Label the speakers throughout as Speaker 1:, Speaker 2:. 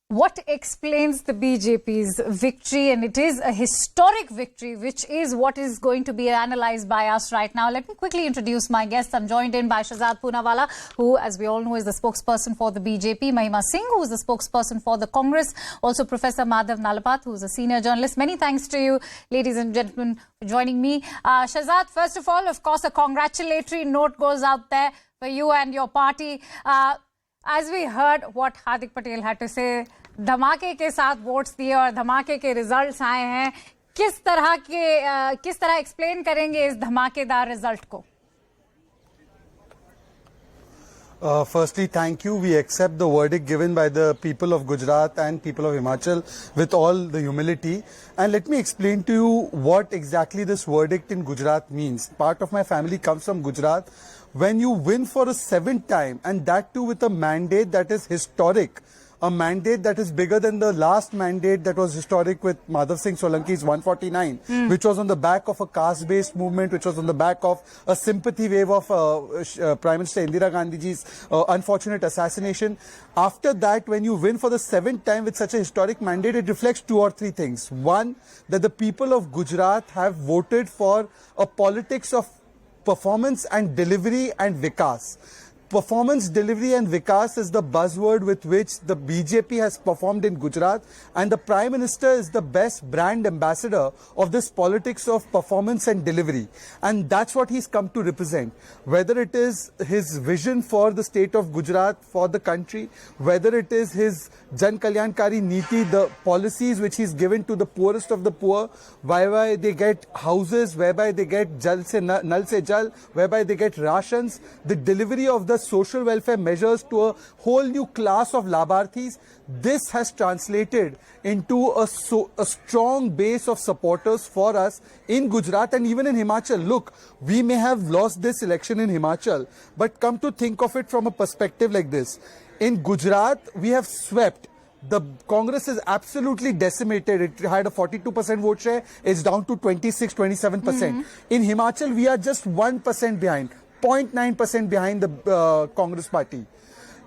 Speaker 1: What explains the BJP's victory, and it is a historic victory, which is what is going to be analysed by us right now. Let me quickly introduce my guests. I'm joined in by Shehzad Poonawalla, who, as we all know, is the spokesperson for the BJP, Mahima Singh, who is the spokesperson for the Congress, also Professor Madhav Nalapat, who is a senior journalist. Many thanks to you, ladies and gentlemen, for joining me. Shehzad, first of all, of course, a congratulatory note goes out there for you and your party. As we heard what Hardik Patel had to say, धमाके के साथ votes दिए और धमाके के results आए हैं. किस तरह एक्सप्लेन करेंगे इस धमाकेदार रिजल्ट को?
Speaker 2: Firstly, thank you. We accept the verdict given by the people of Gujarat and people of Himachal with all the humility. And let me explain to you what exactly this verdict in Gujarat means. Part of my family comes from Gujarat. When you win for a seventh time, and that too with a mandate that is historic, a mandate that is bigger than the last mandate that was historic with Madhav Singh Solanki's 149, which was on the back of a caste-based movement, which was on the back of a sympathy wave of Prime Minister Indira Gandhi's unfortunate assassination. After that, when you win for the seventh time with such a historic mandate, it reflects two or three things. One, that the people of Gujarat have voted for a politics of performance and delivery and vikas. Performance, delivery and vikas is the buzzword with which the BJP has performed in Gujarat, and the Prime Minister is the best brand ambassador of this politics of performance and delivery. And that's what he's come to represent. Whether it is his vision for the state of Gujarat, for the country, whether it is his Jan Kalyankari Niti, the policies which he's given to the poorest of the poor, whereby they get houses, whereby they get Jal se Nal se Jal, whereby they get rations, the delivery of the social welfare measures to a whole new class of Labharthis. This has translated into a strong base of supporters for us in Gujarat and even in Himachal. Look, we may have lost this election in Himachal, but come to think of it from a perspective like this. In Gujarat, we have swept. The Congress is absolutely decimated. It had a 42% vote share. It's down to 26-27%. In Himachal, we are just 1% behind. 0.9% behind the Congress party.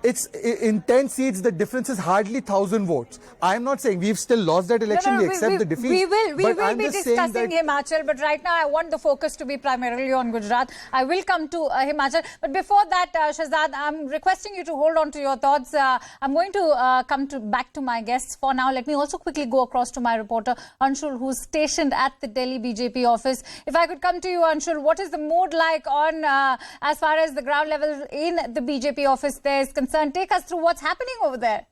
Speaker 2: It's in 10 seats, the difference is hardly 1,000 votes. I'm not saying we've still lost that election, we accept the defeat.
Speaker 1: We will be discussing Himachal, but right now I want the focus to be primarily on Gujarat. I will come to Himachal. But before that, Shehzad, I'm requesting you to hold on to your thoughts. I'm going to come back to my guests for now. Let me also quickly go across to my reporter, Anshul, who's stationed at the Delhi BJP office. If I could come to you, Anshul, what is the mood like on as far as the ground level in the BJP office there is concerned? Take us through what's happening over there.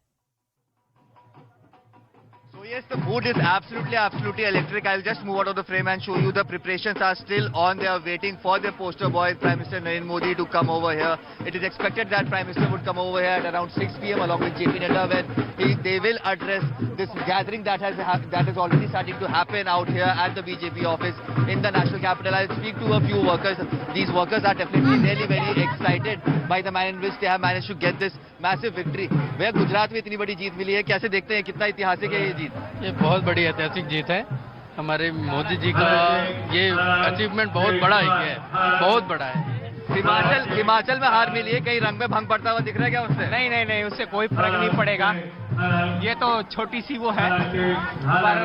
Speaker 3: So yes, the mood is absolutely electric. I'll just move out of the frame and show you the preparations are still on. They are waiting for their poster boy, Prime Minister Narendra Modi, to come over here. It is expected that Prime Minister would come over here at around 6 p.m. along with JP Nadda, when they will address this gathering that is already starting to happen out here at the BJP office in the national capital. I'll speak to a few workers. These workers are definitely really very excited by the manner in which they have managed to get this massive victory. Where Gujarat में इतनी बड़ी जीत मिली है, कैसे देखते हैं, कितना ऐतिहासिक है ये जीत?
Speaker 4: ये बहुत बड़ी ऐतिहासिक जीत है. हमारे मोदी जी का ये अचीवमेंट बहुत बड़ा है, बहुत बड़ा है.
Speaker 3: हिमाचल में हार मिली है, कहीं रंग में भंग पड़ता हुआ दिख रहा है क्या उससे?
Speaker 5: नहीं, उससे कोई फर्क नहीं पड़ेगा. ये तो छोटी सी वो है, पर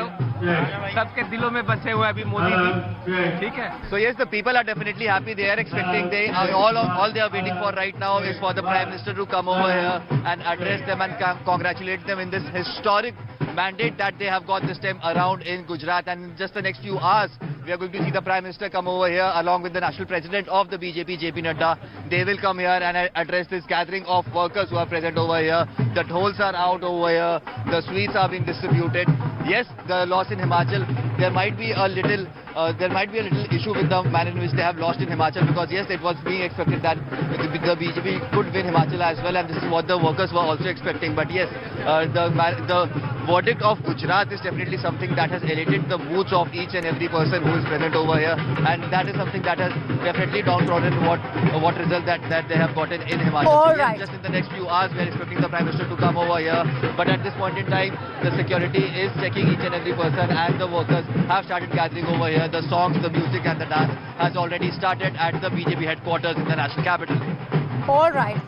Speaker 5: सबके दिलों में बसे हुए अभी मोदी जी. ठीक है.
Speaker 3: So yes, the people are definitely happy. They are expecting. All they are waiting for right now is for the Prime Minister to come over here and address them and congratulate them in this historic mandate that they have got this time around in Gujarat. And in just the next few hours, we are going to see the Prime Minister come over here along with the National President of the BJP, JP Nadda. They will come here and address this gathering of workers who are present over here. The dhols are out over here. The sweets are being distributed. Yes, the loss in Himachal, there might be a little issue with the manner in which they have lost in Himachal, because yes, it was being expected that the BJP could win Himachal as well, and this is what the workers were also expecting. But yes, the verdict of Gujarat is definitely something that has elated the moods of each and every person who is present over here, and that is something that has definitely downtrodden what result that they have gotten in Himachal.
Speaker 1: All
Speaker 3: so yes,
Speaker 1: right.
Speaker 3: just in the next few hours, we are expecting the Prime Minister to come over here, but at this point in time, the security is checking each and every person, and the workers have started gathering over here. The songs, the music and the dance has already started at the BJP headquarters in the national capital.
Speaker 1: All right.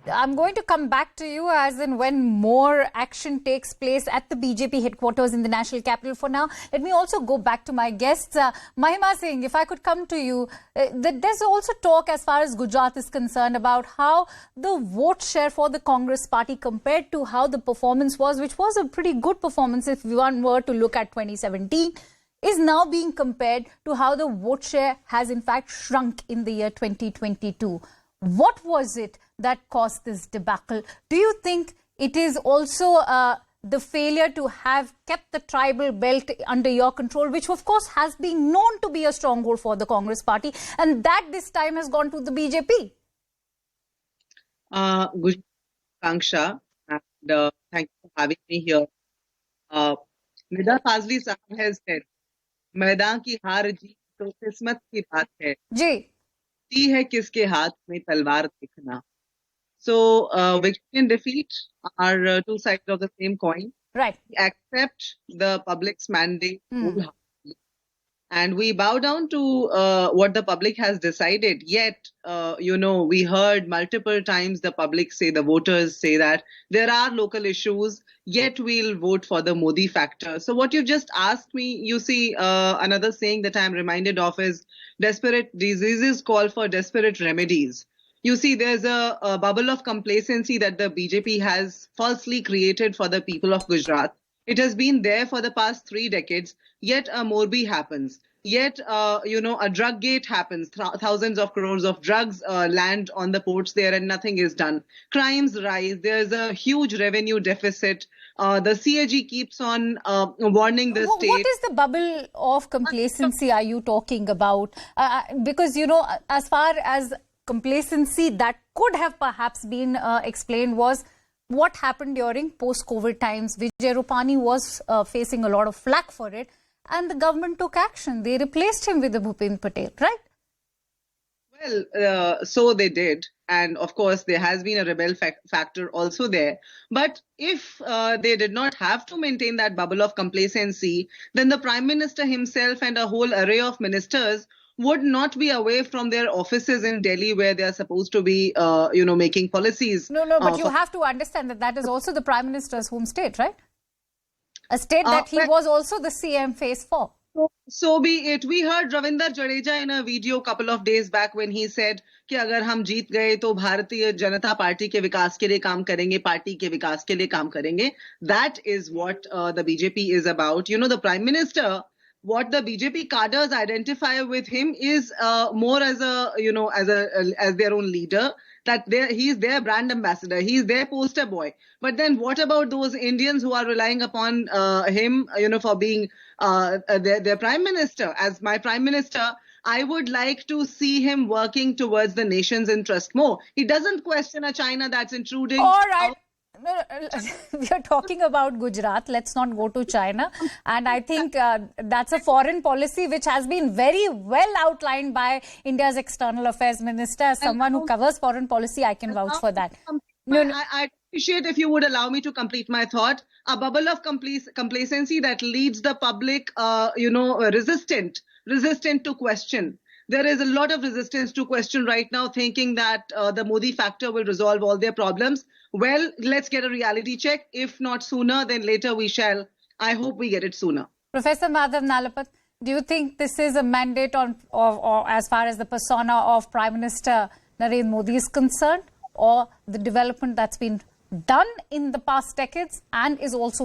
Speaker 1: I'm going to come back to you as in when more action takes place at the BJP headquarters in the national capital. For now, let me also go back to my guests. Mahima Singh, if I could come to you, there's also talk as far as Gujarat is concerned about how the vote share for the Congress party compared to how the performance was, which was a pretty good performance if one were to look at 2017, is now being compared to how the vote share has in fact shrunk in the year 2022. What was it that caused this debacle? Do you think it is also the failure to have kept the tribal belt under your control, which of course has been known to be a stronghold for the Congress party, and that this time has gone to the BJP?
Speaker 6: Good, Kanksha, and thank you for having me here. Nida Fazli Sahab has said, मैदान की हार जीत तो किस्मत की बात है,
Speaker 1: जी
Speaker 6: है किसके हाथ में तलवार देखना. So victory and defeat are two sides of the same coin.
Speaker 1: right.
Speaker 6: We accept the public's mandate wholeheartedly, and we bow down to what the public has decided. Yet, we heard multiple times the public say, the voters say that there are local issues, yet we'll vote for the Modi factor. So what you just asked me, you see, another saying that I'm reminded of is desperate diseases call for desperate remedies. You see, there's a bubble of complacency that the BJP has falsely created for the people of Gujarat. It has been there for the past 3 decades, yet a Morbi happens. Yet, a drug gate happens. Thousands of crores of drugs land on the ports there and nothing is done. Crimes rise. There's a huge revenue deficit. The CAG keeps on warning the state.
Speaker 1: What is the bubble of complacency are you talking about? Because, as far as complacency that could have perhaps been explained was what happened during post-COVID times. Vijay Rupani was facing a lot of flack for it, and the government took action. They replaced him with the Bhupendra Patel, right?
Speaker 6: Well, so they did. And of course, there has been a rebel factor also there. But if they did not have to maintain that bubble of complacency, then the Prime Minister himself and a whole array of ministers would not be away from their offices in Delhi where they are supposed to be, making policies.
Speaker 1: No, but you have to understand that is also the Prime Minister's home state, right? A state that he was also the CM phase 4.
Speaker 6: So be it. We heard Ravinder Jadeja in a video a couple of days back when he said कि अगर हम जीत गए तो Bharatiya Janata party के विकास के लिए काम करेंगे, पार्टी के विकास के लिए काम करेंगे. That is what the BJP is about. The Prime Minister, what the BJP cadres identify with him is more as as their own leader, that he's their brand ambassador, he's their poster boy. But then what about those Indians who are relying upon him, for being their Prime Minister? As my Prime Minister, I would like to see him working towards the nation's interest more. He doesn't question a China that's intruding.
Speaker 1: All right. No, we are talking about Gujarat. Let's not go to China. And I think that's a foreign policy which has been very well outlined by India's External Affairs Minister. As someone who covers foreign policy, I can vouch for that.
Speaker 6: I appreciate if you would allow me to complete my thought. A bubble of complacency that leads the public, resistant to question. There is a lot of resistance to question right now, thinking that the Modi factor will resolve all their problems. Well, let's get a reality check. If not sooner, then later we shall. I hope we get it sooner.
Speaker 1: Professor Madhav Nalapat, do you think this is a mandate or as far as the persona of Prime Minister Narendra Modi is concerned, or the development that's been done in the past decades and is also